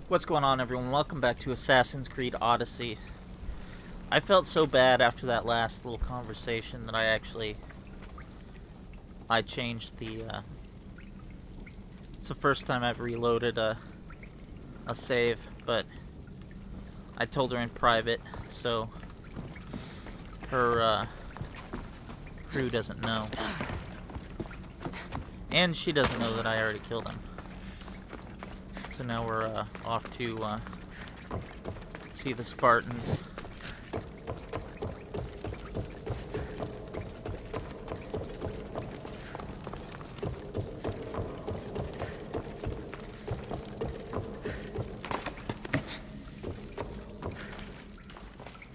What's going on, everyone? Welcome back to Assassin's Creed Odyssey. I felt so bad after that last little conversation that I changed the, it's the first time I've reloaded a save, but I told her in private, so her, crew doesn't know. And she doesn't know that I already killed him. So now we're off to see the Spartans.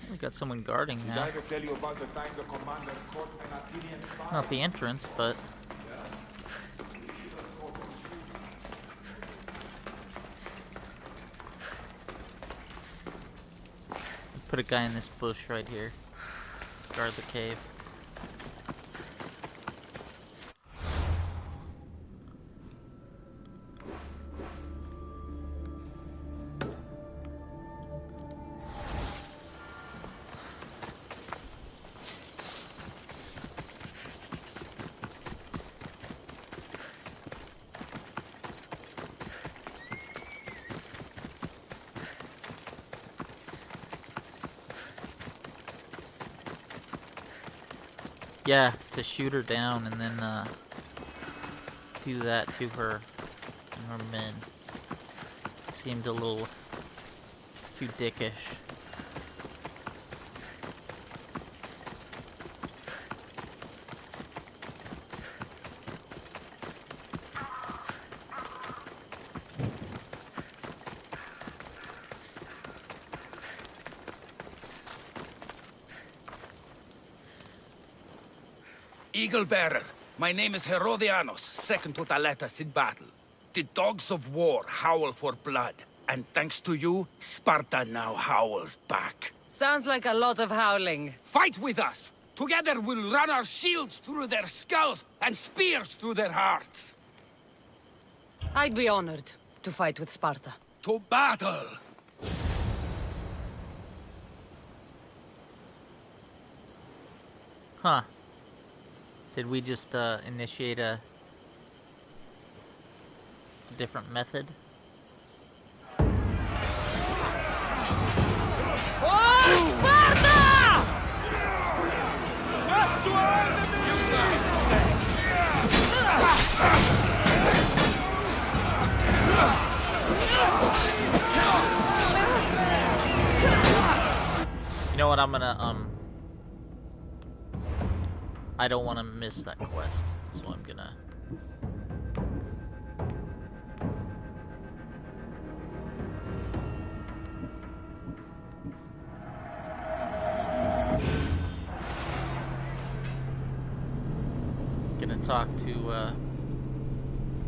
We got someone guarding now. Did I ever tell you about the time the commander caught an Athenian Spartan? Not the entrance, but put a guy in this bush right here. Guard the cave. Yeah, to shoot her down and then do that to her and her men. Seemed a little too dickish. Eagle Bearer, my name is Herodianos, second to Thaletas in battle. The dogs of war howl for blood, and thanks to you, Sparta now howls back. Sounds like a lot of howling. Fight with us! Together we'll run our shields through their skulls and spears through their hearts. I'd be honored to fight with Sparta. To battle! Huh. Did we just initiate a different method? Oh, Sparta! You know what, I'm gonna, I don't want to miss that quest, so I'm gonna... talk to,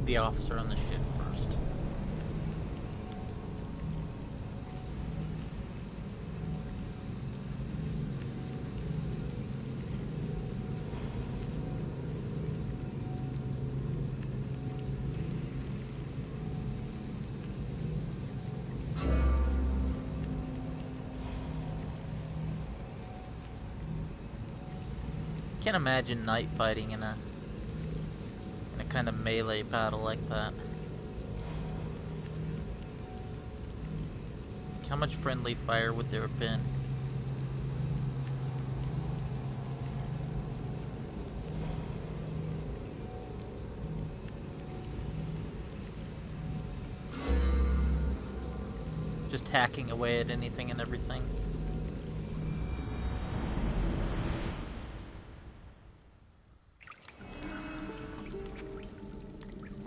the officer on the ship first. Can't imagine night fighting in a kind of melee battle like that. How much friendly fire would there have been? Just hacking away at anything and everything.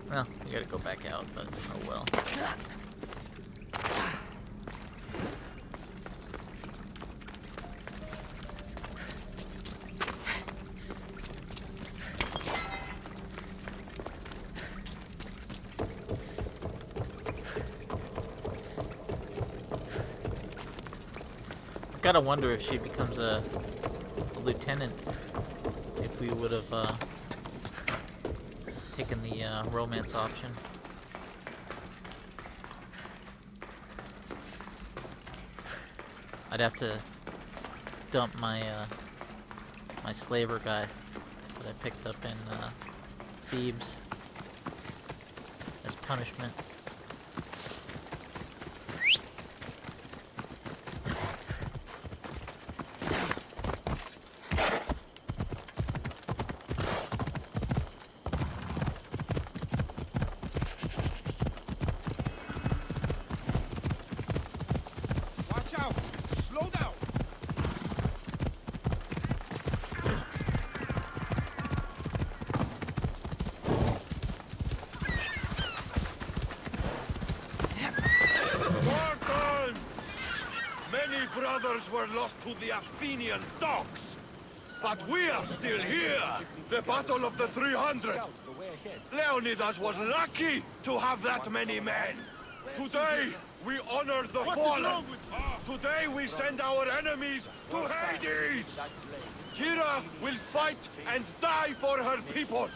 Well, we gotta go back out, but oh well. I've gotta wonder if she becomes a lieutenant, if we would have taken the romance option. I'd have to dump my my slaver guy that I picked up in Thebes as punishment. Watch out! Slow down! Spartans! Many brothers were lost to the Athenian dogs. But we are still here! The Battle of the 300! Leonidas was lucky to have that many men! Today, we honor the fallen! Today, we send our enemies to Hades! Kira will fight and die for her people!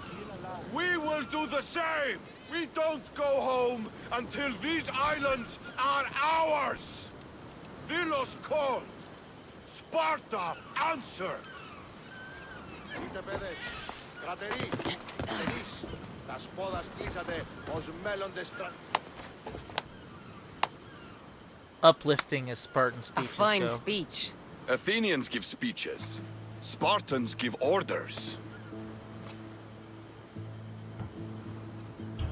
We will do the same! We don't go home until these islands are ours! Delos called! Sparta answered! Είτε παιδες, κρατεροί, εσείς, τα σπόδα κλείσατε ως μέλλοντες Uplifting as Spartan A speeches fine go. speech. Athenians give speeches. Spartans give orders.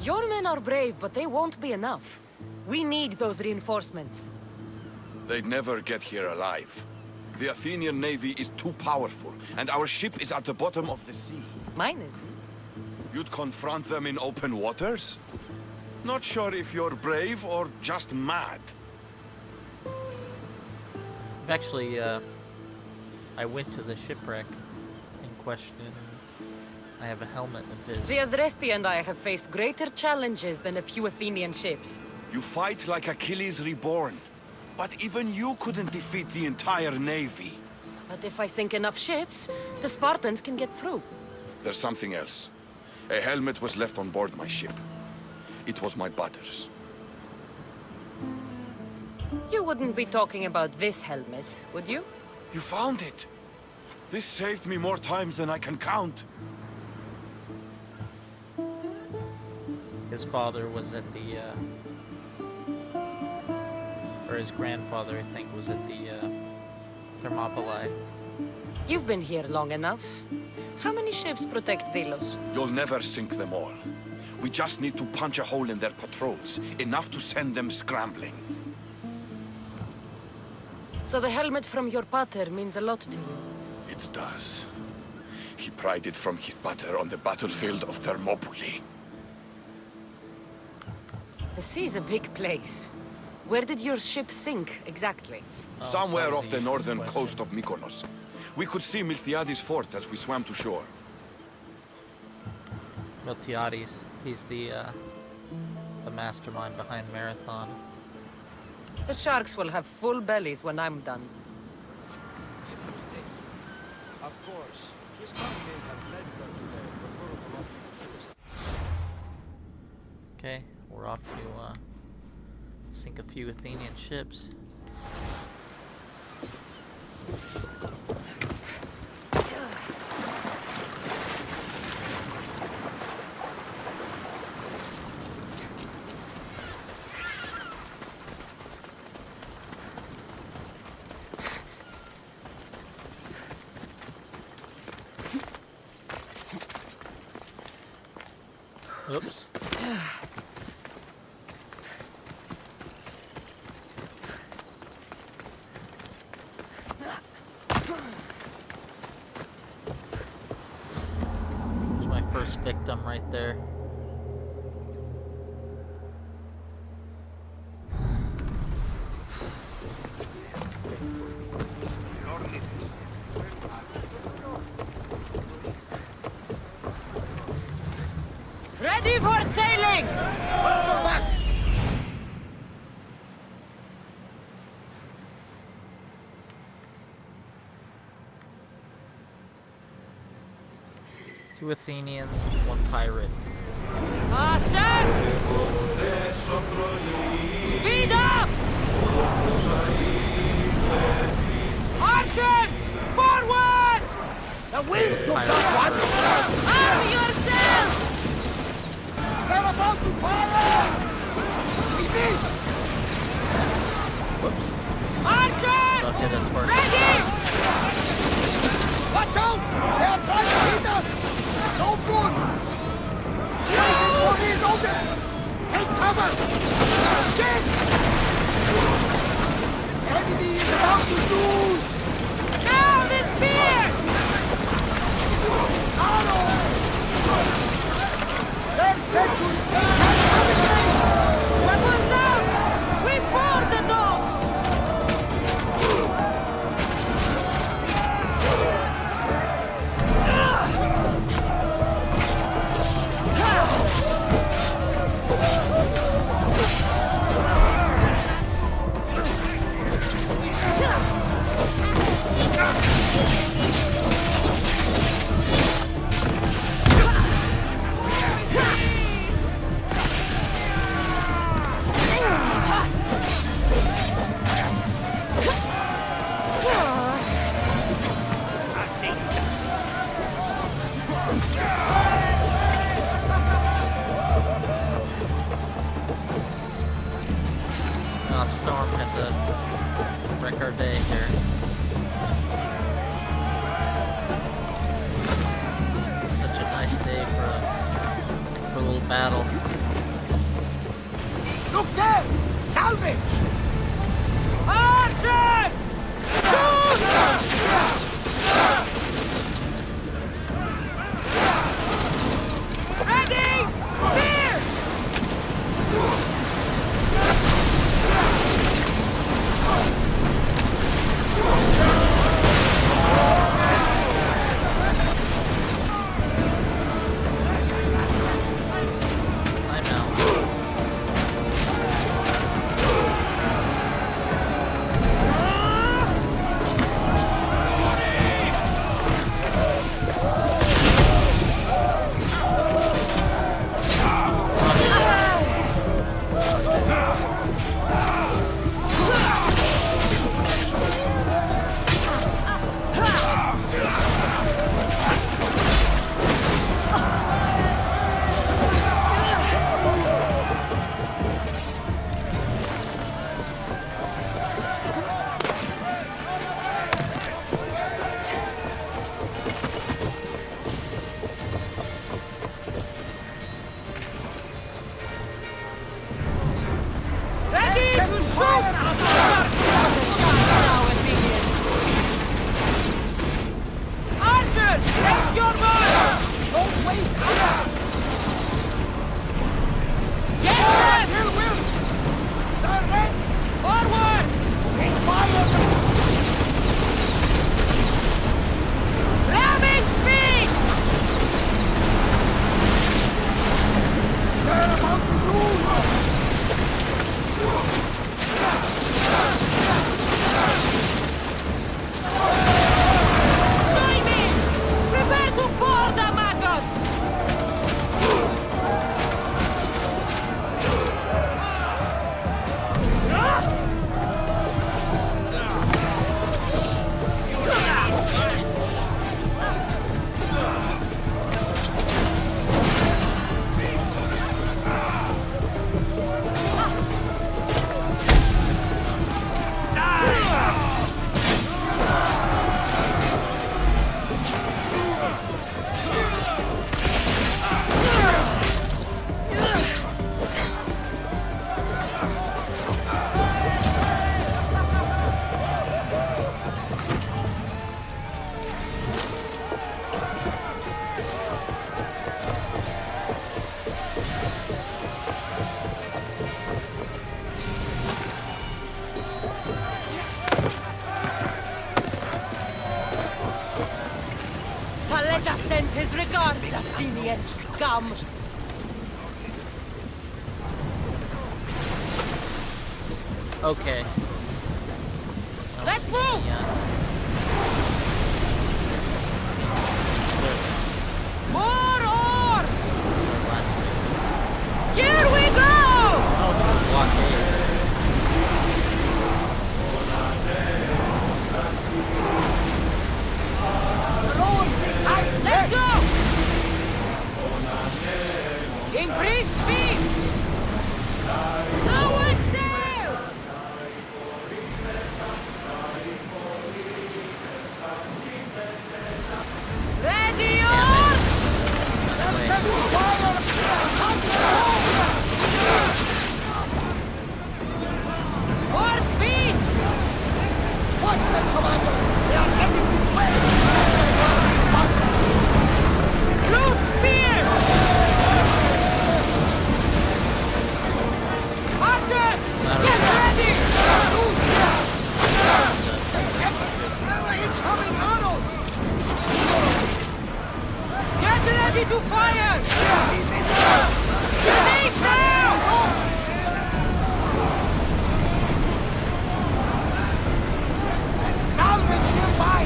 Your men are brave, but they won't be enough. We need those reinforcements. They'd never get here alive. The Athenian navy is too powerful, and our ship is at the bottom of the sea. Mine isn't. You'd confront them in open waters? Not sure if you're brave or just mad. Actually, I went to the shipwreck in question. I have a helmet of his. The Adresti and I have faced greater challenges than a few Athenian ships. You fight like Achilles reborn. But even you couldn't defeat the entire navy. But if I sink enough ships, the Spartans can get through. There's something else. A helmet was left on board my ship. It was my brother's. You wouldn't be talking about this helmet, would you? You found it! This saved me more times than I can count. His father was at the, or his grandfather, I think, was at the Thermopylae. You've been here long enough. How many ships protect Delos? You'll never sink them all. We just need to punch a hole in their patrols, enough to send them scrambling. So the helmet from your pater means a lot to you. It does. He pried it from his pater on the battlefield of Thermopylae. The sea's a big place. Where did your ship sink, exactly? Somewhere probably off the the northern easiest coast of Mykonos. We could see Miltiades' fort as we swam to shore. Miltiades, he's the mastermind behind Marathon. The sharks will have full bellies when I'm done. Of course, his company had led them to the preferable option of suicide. Okay, we're off to sink a few Athenian ships. Oops. There's my first victim right there. Ready for sailing! Two Athenians, one pirate. Master! Speed up! Cover! Get! Enemy is about to lose! Now this spear! Let's set to Weapons out! We board the dogs! Storm had to wreck our day here. Such a nice day for a little battle. look there! Salvage! Archers! Shoot! Ready! Spear! I'm out. Ready to shoot! Archers, take your mark! Don't waste ammo! Yes! Kill Will! Direct! Forward! Fire! Ramming speed! They're about to lose! Join me! Prepare to board the maggots! Thaletas sends his regards, Athenian scum! Okay. Let's move! More oars! Here we go! Let's go! Increase speed! Lower sail! Ready, oars! Fire! to fire! Face down! Salvage nearby!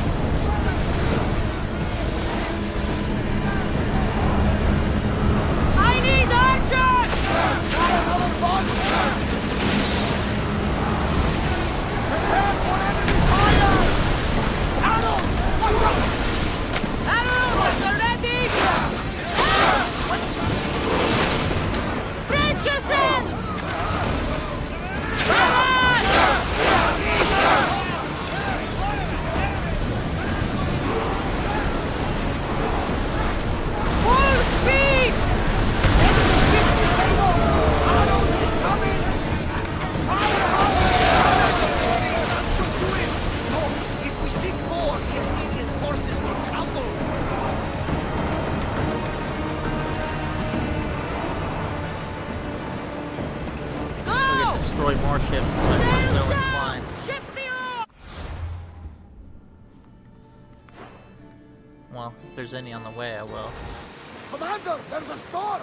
I need archers! Not another monster! Prepare for enemy fire! Arrows! Arrows are ready! Brace yourselves! Full speed! Enemy ship disabled! Arrows incoming! Subdue it! No! If we seek more, the Athenian forces will crumble! We could destroy more ships if I were so inclined. Ship the oar! Well, if there's any on the way, I will. Commander, there's a storm!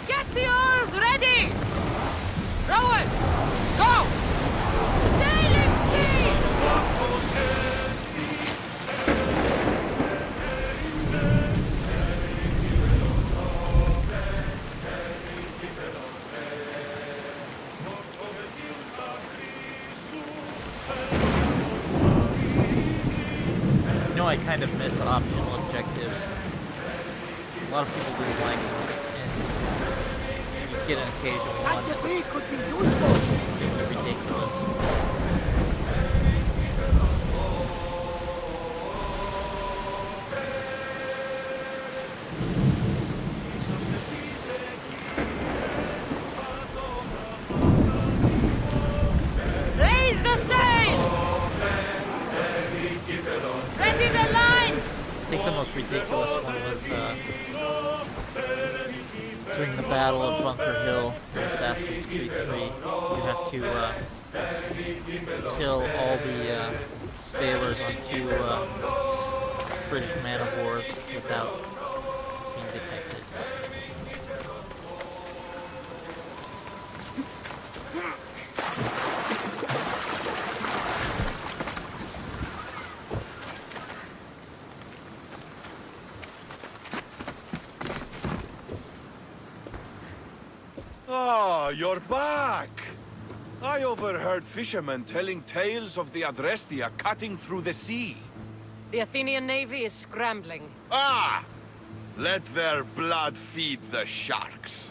Get the oars ready! Rowers, go! Sailing speed! You know, I kind of miss optional objectives. A lot of people do like them, and you get an occasional one That debris that's could be useful! really ridiculous. Raise the sail! Ready the line! I think the most ridiculous one was during the Battle of Bunker Hill in Assassin's Creed 3. You have to kill all the sailors on 2 British man-of-wars without being detected. Ah, you're back! I overheard fishermen telling tales of the Adrestia cutting through the sea. The Athenian navy is scrambling. Ah! Let their blood feed the sharks.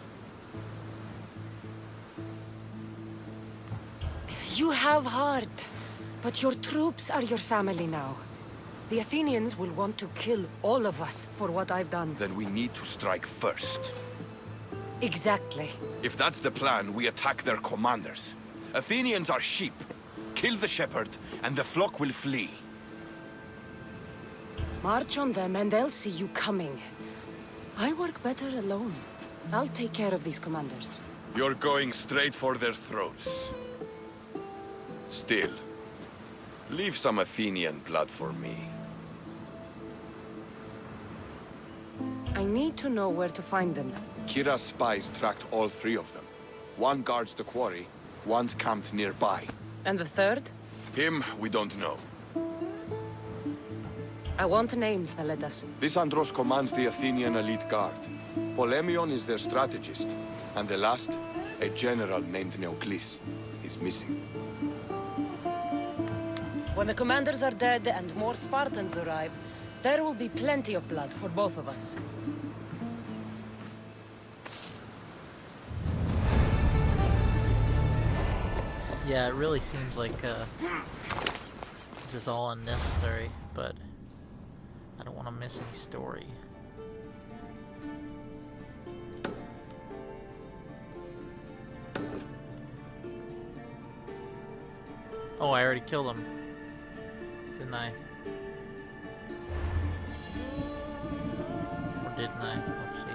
You have heart, but your troops are your family now. The Athenians will want to kill all of us for what I've done. Then we need to strike first. Exactly. If that's the plan, we attack their commanders. Athenians are sheep. Kill the shepherd, and the flock will flee. March on them and they'll see you coming. I work better alone. I'll take care of these commanders. You're going straight for their throats. Still, leave some Athenian blood for me. I need to know where to find them. Kira's spies tracked all 3 of them. One guards the quarry, one's camped nearby. And the third? Him, we don't know. I want names, Thaletas. This Andros commands the Athenian elite guard. Polemion is their strategist. And the last, a general named Neoclis, is missing. When the commanders are dead and more Spartans arrive, there will be plenty of blood for both of us. Yeah, it really seems like this is all unnecessary, but I don't want to miss any story. Oh, I already killed him, didn't I? Or didn't I? Let's see.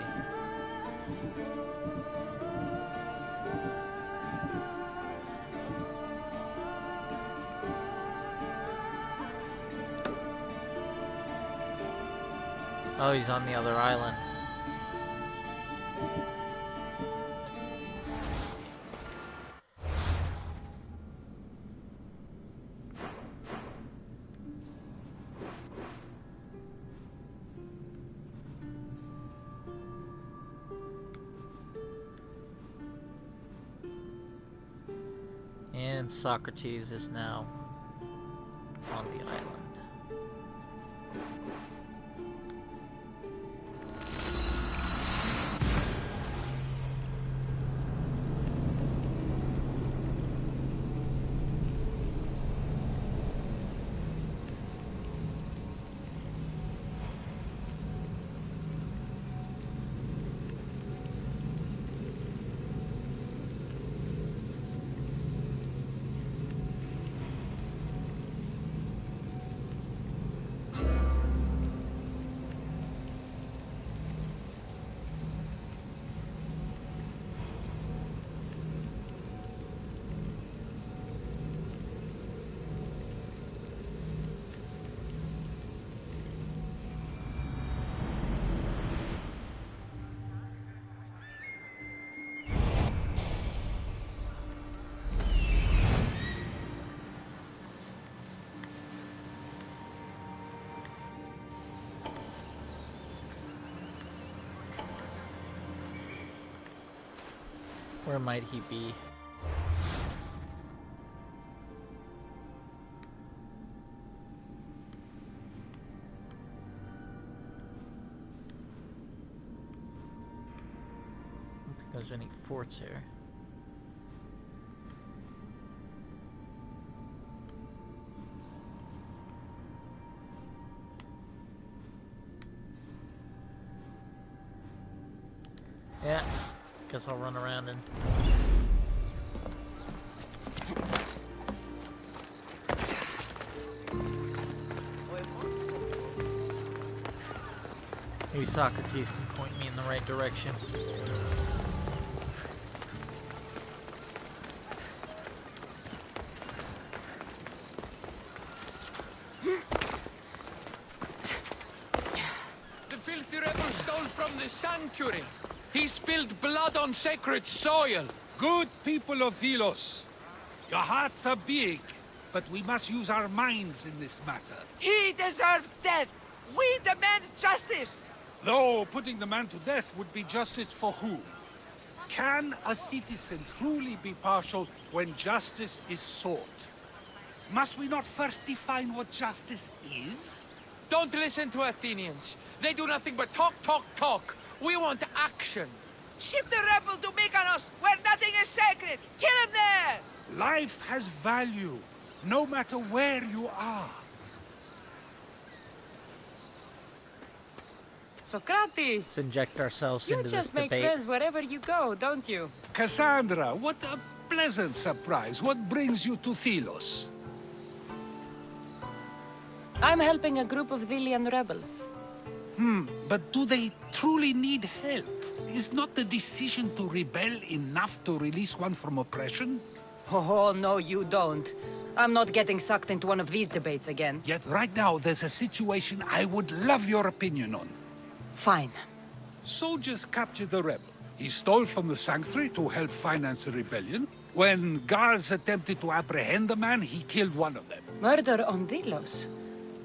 Oh, he's on the other island. And Socrates is now on the island. Where might he be? I don't think there's any forts here. Yeah. Guess I'll run around and... Maybe Socrates can point me in the right direction. The filthy rebel stole from the sanctuary. He spilled blood on sacred soil. Good people of Thelos, your hearts are big, but we must use our minds in this matter. He deserves death. We demand justice. Though putting the man to death would be justice for whom? Can a citizen truly be partial when justice is sought? Must we not first define what justice is? Don't listen to Athenians. They do nothing but talk, talk, talk. We want action. Ship the rebel to Mykonos, where nothing is sacred. Kill him there! Life has value, no matter where you are. Socrates! Let's inject ourselves You into this just make debate. friends wherever you go, don't you? Cassandra, what a pleasant surprise. What brings you to Thelos? I'm helping a group of Thelian rebels. But do they truly need help? Is not the decision to rebel enough to release one from oppression? Oh, no, you don't. I'm not getting sucked into one of these debates again. Yet right now there's a situation I would love your opinion on. Fine. Soldiers captured the rebel. He stole from the sanctuary to help finance the rebellion. When guards attempted to apprehend the man, he killed one of them. Murder on Delos.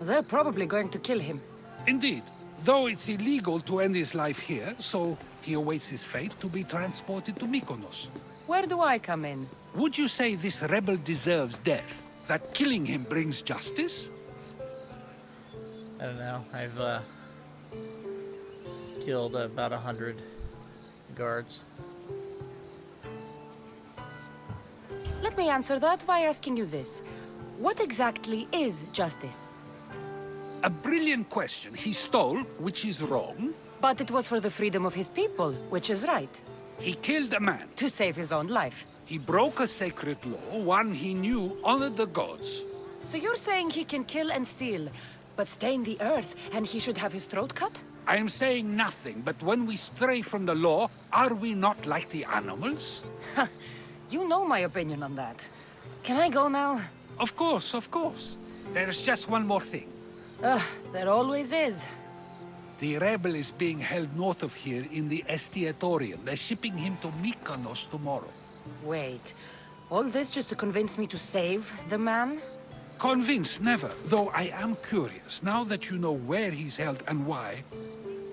They're probably going to kill him. Indeed, though it's illegal to end his life here, so he awaits his fate to be transported to Mykonos. Where do I come in? Would you say this rebel deserves death? That killing him brings justice? I don't know. I've killed about 100 guards. Let me answer that by asking you this. What exactly is justice? A brilliant question. He stole, which is wrong. But it was for the freedom of his people, which is right. He killed a man. To save his own life. He broke a sacred law, one he knew honored the gods. So you're saying he can kill and steal, but stain the earth, and he should have his throat cut? I am saying nothing, but when we stray from the law, are we not like the animals? You know my opinion on that. Can I go now? Of course, of course. There's just one more thing. There always is. The rebel is being held north of here in the Estiatorium. They're shipping him to Mykonos tomorrow. Wait. All this just to convince me to save the man? Convinced, never. Though I am curious, now that you know where he's held and why,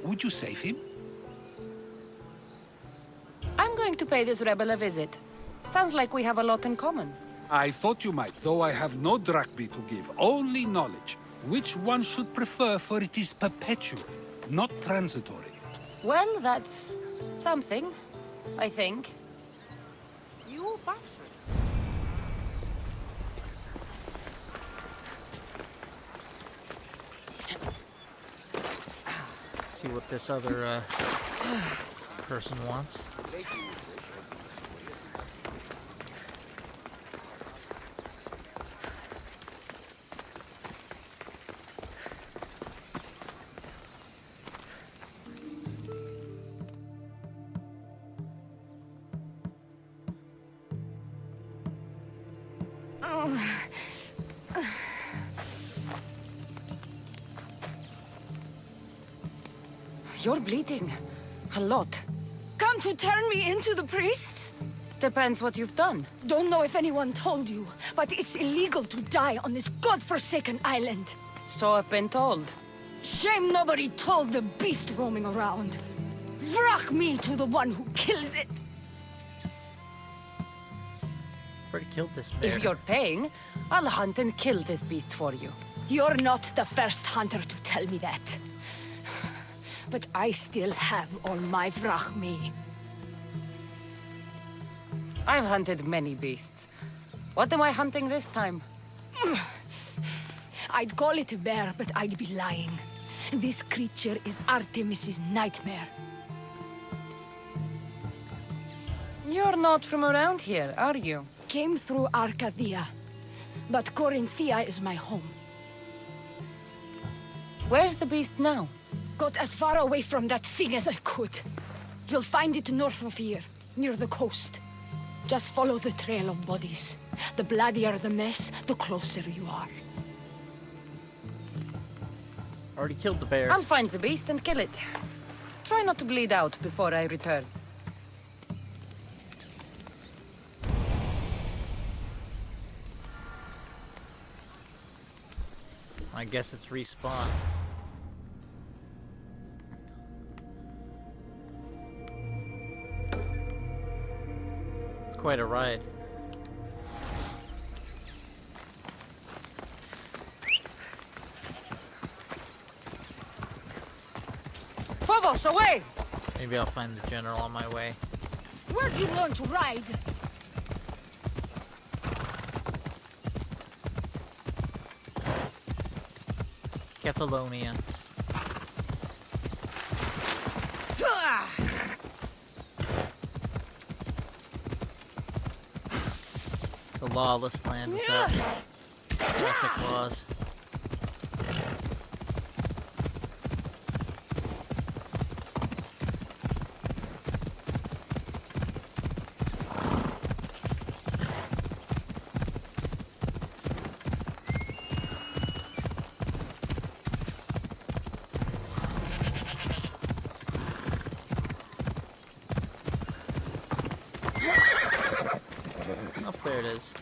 would you save him? I'm going to pay this rebel a visit. Sounds like we have a lot in common. I thought you might, though I have no drachmae to give, only knowledge. Which one should prefer, for it is perpetual, not transitory. Well, that's something, I think. You bastard. See what this other person wants. You're bleeding. A lot. Come to turn me into the priests? Depends what you've done. Don't know if anyone told you, but it's illegal to die on this godforsaken island. So I've been told. Shame nobody told the beast roaming around. Vrach me to the one who kills it. Already killed this bear. If you're paying, I'll hunt and kill this beast for you. You're not the first hunter to tell me that. But I still have all my vrachmi. I've hunted many beasts. What am I hunting this time? I'd call it a bear, but I'd be lying. This creature is Artemis's nightmare. You're not from around here, are you? Came through Arcadia, but Corinthia is my home. Where's the beast now? Got as far away from that thing as I could. You'll find it north of here, near the coast. Just follow the trail of bodies. The bloodier the mess, the closer you are. Already killed the bear. I'll find the beast and kill it. Try not to bleed out before I return. I guess it's respawn. It's quite a ride. Phobos, away! Maybe I'll find the general on my way. Where'd you learn to ride? Kefalonia. It's a lawless land without traffic laws. Oh, there it is.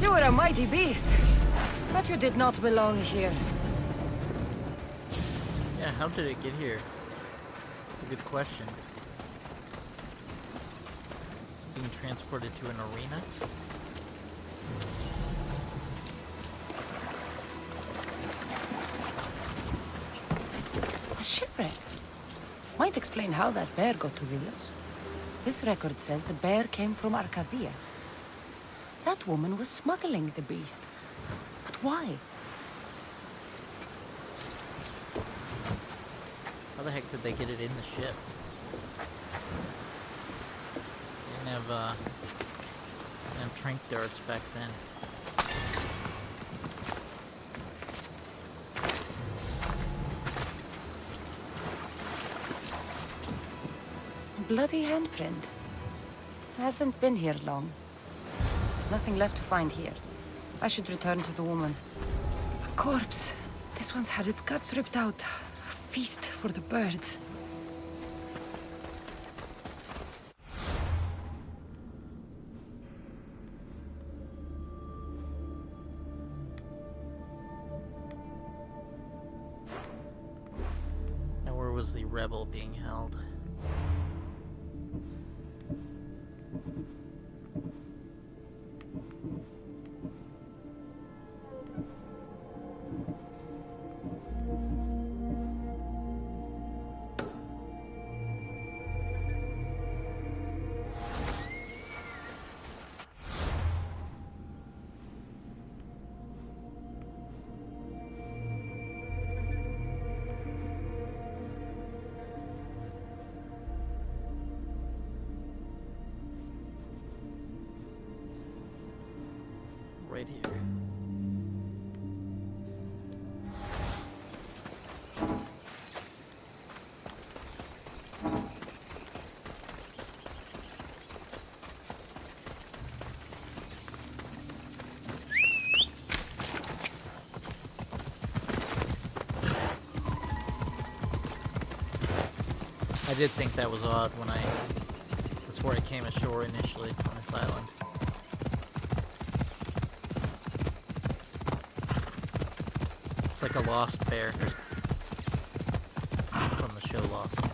You were a mighty beast, but you did not belong here. Yeah, how did it get here? It's a good question. Being transported to an arena? A shipwreck. Might explain how that bear got to Vilos. This record says the bear came from Arcadia. That woman was smuggling the beast. But why? How the heck did they get it in the ship? They didn't have trank darts back then. Bloody handprint. Hasn't been here long. There's nothing left to find here. I should return to the woman. A corpse. This one's had its guts ripped out. A feast for the birds. Now where was the rebel being held? Right here. I did think that was odd when that's where I came ashore initially on this island. It's like a lost bear from the show Lost, I mean.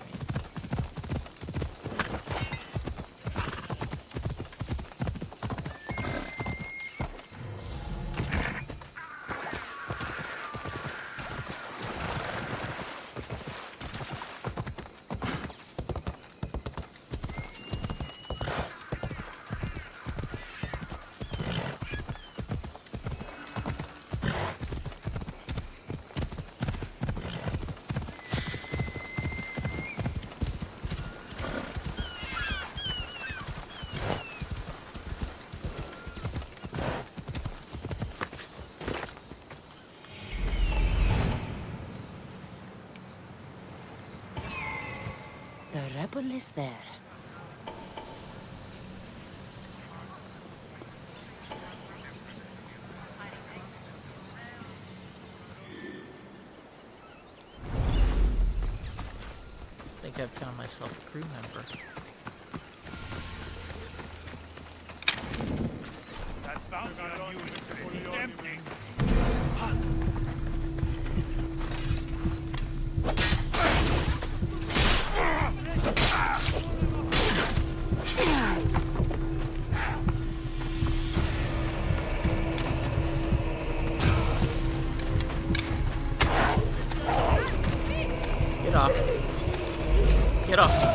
The rebel is there. I think I've found myself a crew member. That fountain on you is fully empty. Get off. Get off.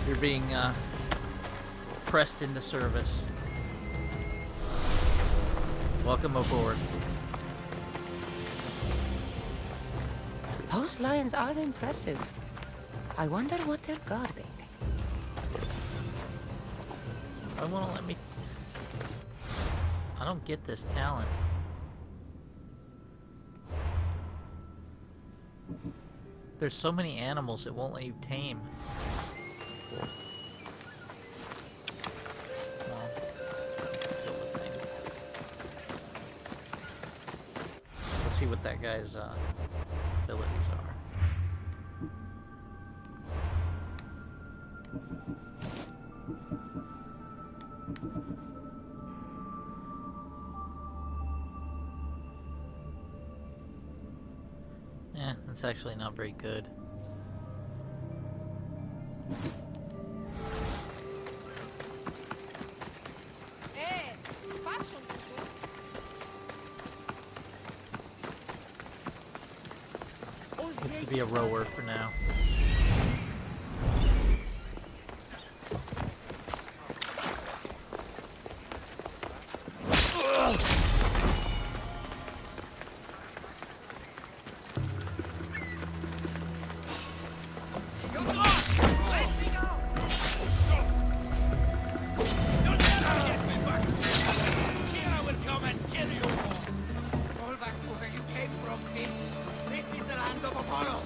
You're being pressed into service. Welcome aboard. Those lions are impressive. I wonder what they're guarding. I want to let me... I don't get this talent. There's so many animals it won't let you tame. Well, kill the thing. Let's see what that guy's abilities are. That's actually not very good. Faccio un tutto. Gets to be a rower for now. Fall back to where you came from, mates. This is the land of Apollo.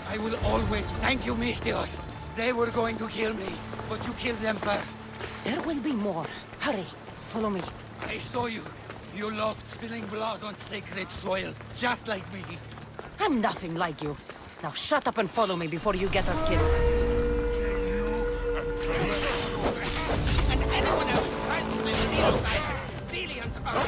I will always thank you, Misthios. They were going to kill me, but you killed them first. There will be more. Hurry, follow me. I saw you. You loved spilling blood on sacred soil, just like me. I'm nothing like you. Now shut up and follow me before you get us killed. And anyone else who tries to claim the Nero's islands, Thelians are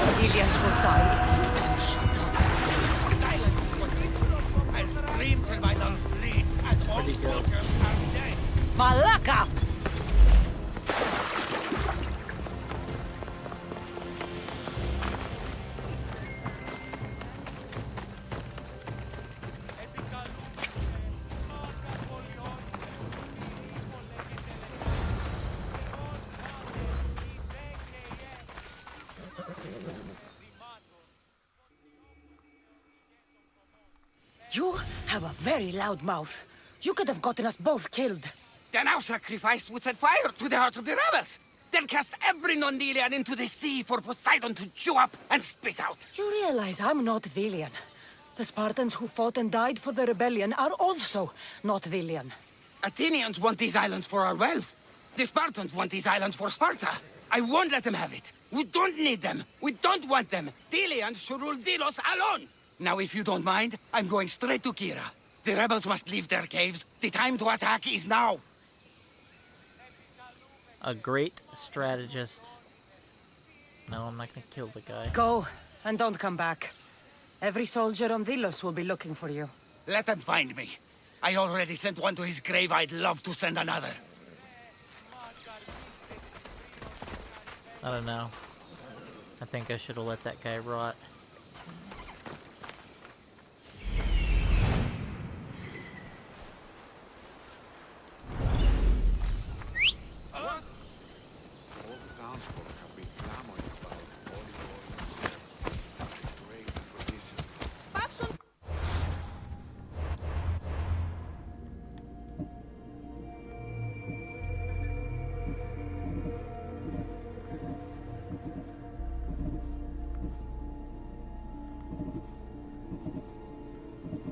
Thelians will die if you don't shut up. silence is what we do. I'll scream till my lungs bleed, and all Pretty good. soldiers are dead. Malaka! You have a very loud mouth. You could have gotten us both killed. Then our sacrifice would set fire to the hearts of the rebels. Then cast every non-Delian into the sea for Poseidon to chew up and spit out. You realize I'm not Delian. The Spartans who fought and died for the rebellion are also not Delian. Athenians want these islands for our wealth. The Spartans want these islands for Sparta. I won't let them have it. We don't need them. We don't want them. Delians should rule Delos alone. Now, if you don't mind, I'm going straight to Kira. The rebels must leave their caves. The time to attack is now. A great strategist. No, I'm not gonna kill the guy. Go, and don't come back. Every soldier on Delos will be looking for you. Let them find me. I already sent one to his grave. I'd love to send another. I don't know. I think I should have let that guy rot.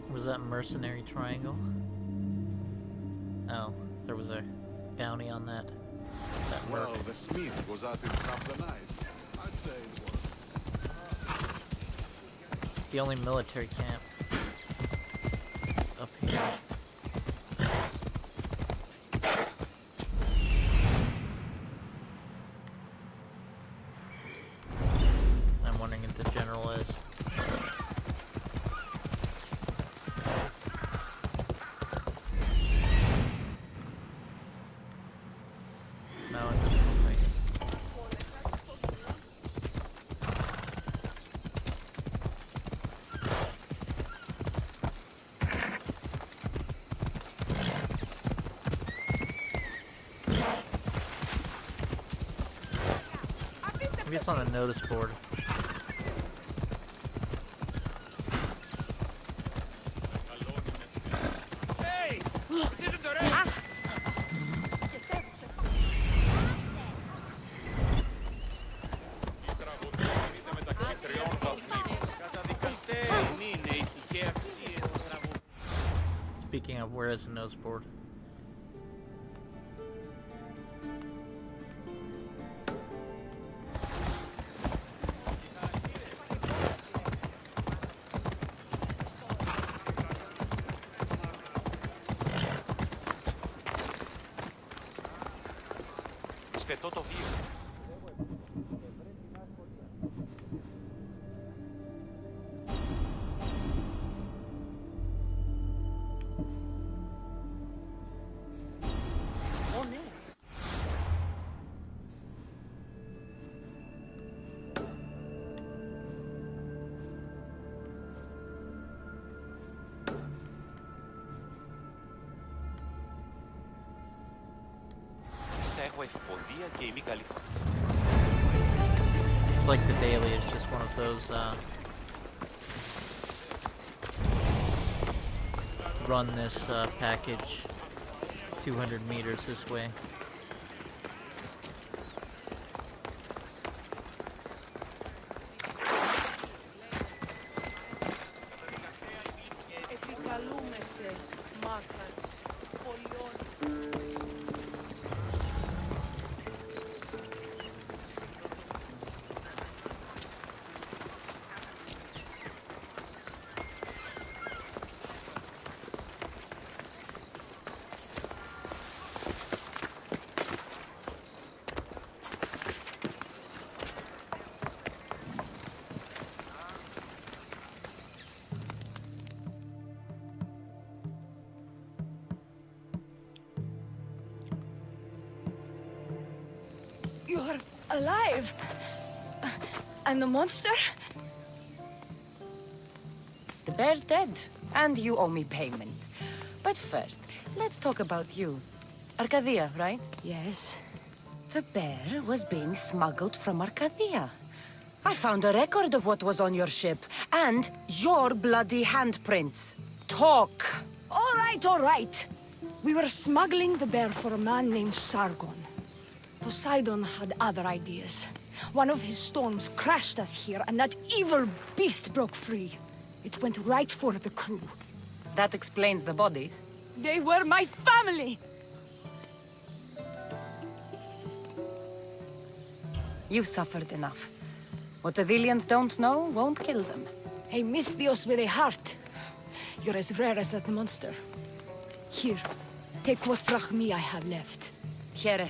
Was that mercenary triangle? Oh, there was a bounty on that. Well, the smith was out in half the night. I'd say it was. The only military camp is up here. I'm wondering if the general is. No, it doesn't look like it. Maybe it's on a notice board. Hey! Isn't the rest? Speaking of, where is the notice board? Σπετώ το βίο. Έχω εφοποντία και ημί καλή. It's like the daily is just one of those run this package 200 meters this way. Επικαλούμε σε, Μάρκαρ, πολιών. You're alive! And the monster? The bear's dead, and you owe me payment. But first, let's talk about you. Arcadia, right? Yes. The bear was being smuggled from Arcadia. I found a record of what was on your ship, and your bloody handprints. Talk! All right. We were smuggling the bear for a man named Sargon. Poseidon had other ideas. One of his storms crashed us here, and that evil beast broke free. It went right for the crew. That explains the bodies. They were my family! You've suffered enough. What the Thalians don't know won't kill them. A Misthios with a heart. You're as rare as that monster. Here, take what frachmi I have left. Here.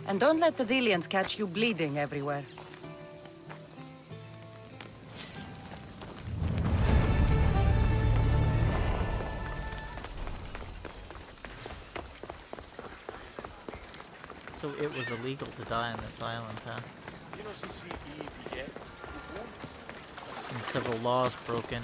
And don't let the Thalians catch you bleeding everywhere. So it was illegal to die on this island, huh? And several laws broken.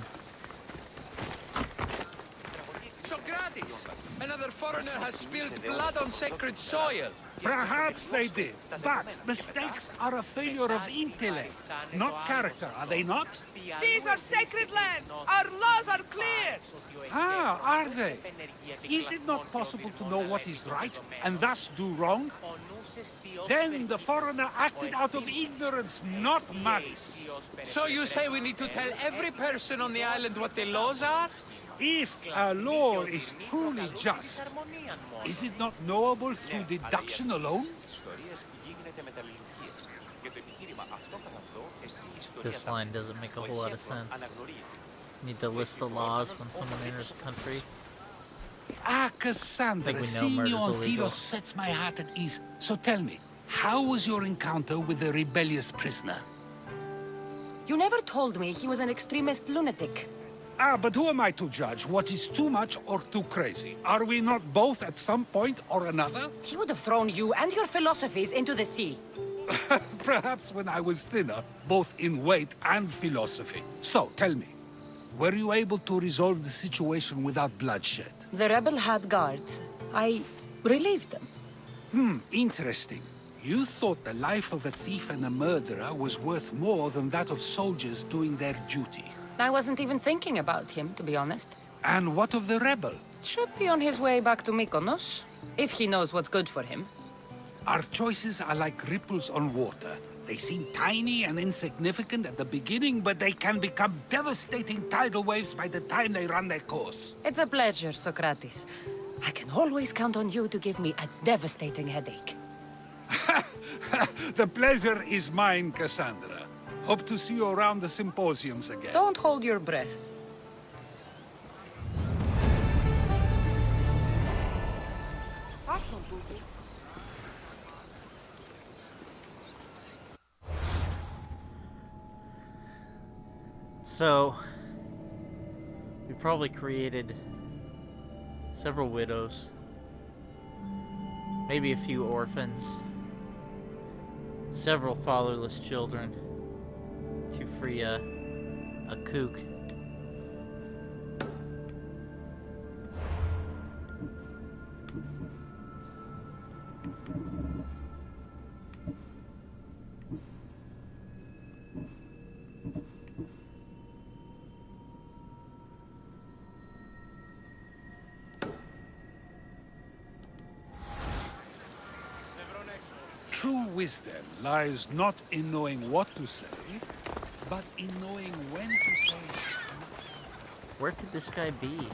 Socrates! Another foreigner has spilled blood on sacred soil. Perhaps they did, but mistakes are a failure of intellect, not character, are they not? These are sacred lands! Our laws are clear! Ah, are they? Is it not possible to know what is right, and thus do wrong? Then the foreigner acted out of ignorance, not malice. So you say we need to tell every person on the island what the laws are? If a law is truly just, is it not knowable through deduction alone? This line doesn't make a whole lot of sense. Need to list the laws when someone enters a country. Ah, Cassandra, we know seeing you on murder's illegal. Theros sets my heart at ease. So tell me, how was your encounter with the rebellious prisoner? You never told me he was an extremist lunatic. Ah, but who am I to judge what is too much or too crazy? Are we not both at some point or another? He would have thrown you and your philosophies into the sea. Perhaps when I was thinner, both in weight and philosophy. So, tell me, were you able to resolve the situation without bloodshed? The rebel had guards. I relieved them. Interesting. You thought the life of a thief and a murderer was worth more than that of soldiers doing their duty. I wasn't even thinking about him, to be honest. And what of the rebel? Should be on his way back to Mykonos, if he knows what's good for him. Our choices are like ripples on water. They seem tiny and insignificant at the beginning, but they can become devastating tidal waves by the time they run their course. It's a pleasure, Socrates. I can always count on you to give me a devastating headache. The pleasure is mine, Cassandra. Hope to see you around the symposiums again. Don't hold your breath. So, we probably created several widows, maybe a few orphans, several fatherless children to free a kook. True wisdom lies not in knowing what to say, but in knowing when to say it. Where could this guy be?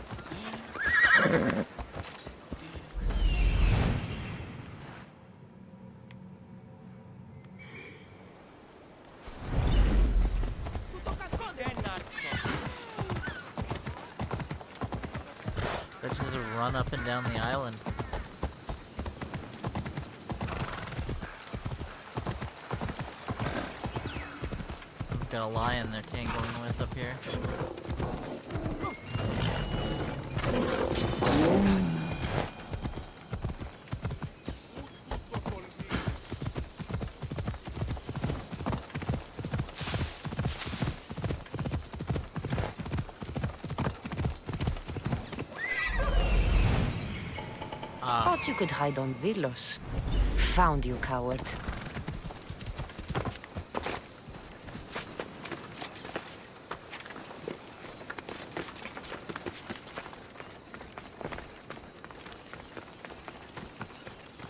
Let's just run up and down the island. Got a lion they're tangling with up here. Thought you could hide on Vilos. Found you, coward.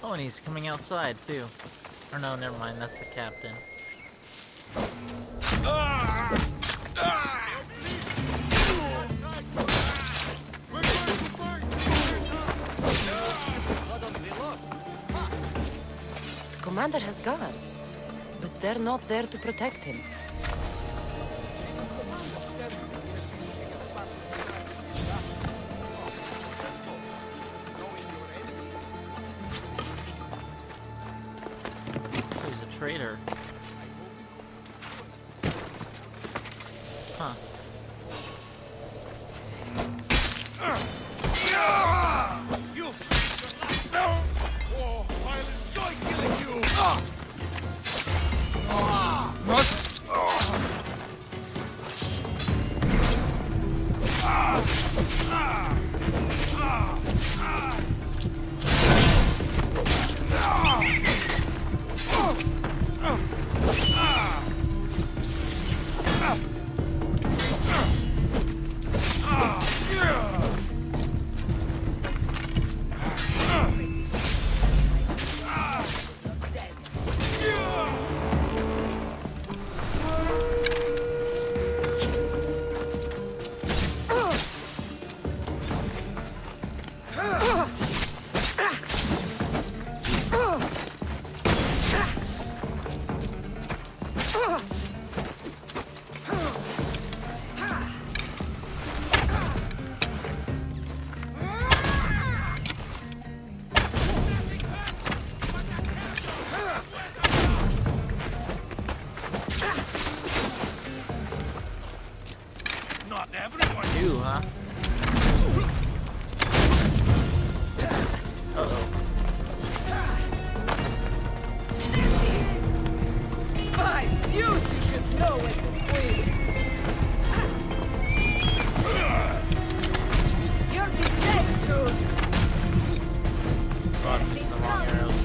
Oh, and he's coming outside, too. Or no, never mind, that's the captain. The commander has guards, but they're not there to protect him. He's a traitor. Huh. You! No! Oh, I'll enjoy killing you! Not everyone. You, huh? Uh-oh. My Zeus, you should know when to quit. You'll be dead soon. Oh, I'm using the wrong arrows.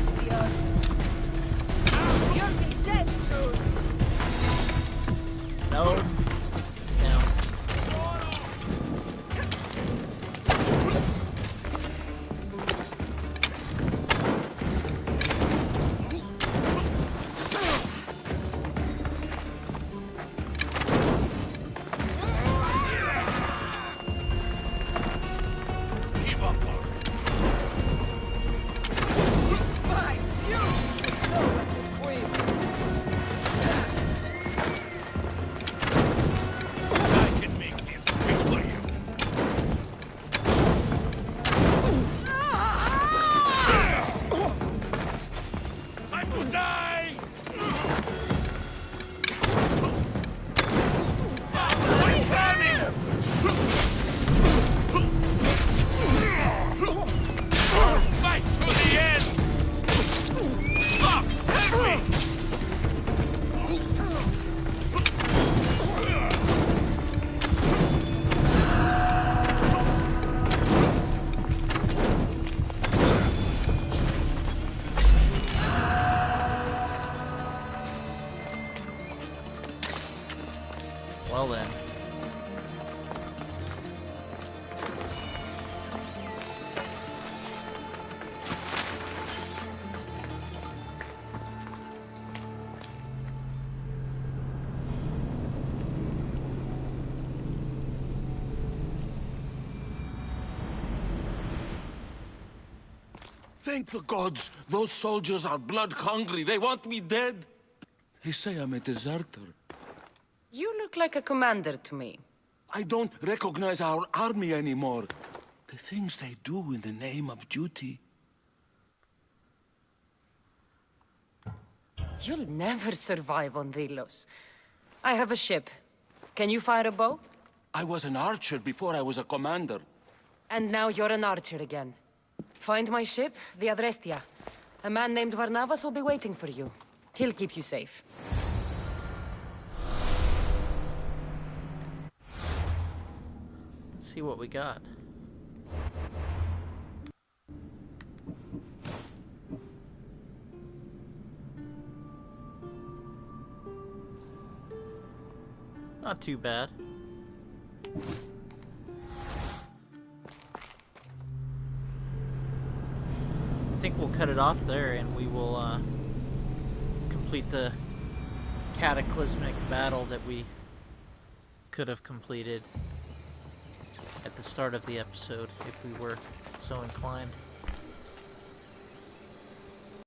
Thank the gods! Those soldiers are blood-hungry. They want me dead. They say I'm a deserter. You look like a commander to me. I don't recognize our army anymore. The things they do in the name of duty. You'll never survive on Delos. I have a ship. Can you fire a bow? I was an archer before I was a commander. And now you're an archer again. Find my ship, the Adrestia. A man named Varnavas will be waiting for you. He'll keep you safe. Let's see what we got. Not too bad. I think we'll cut it off there, and we will complete the cataclysmic battle that we could have completed at the start of the episode if we were so inclined.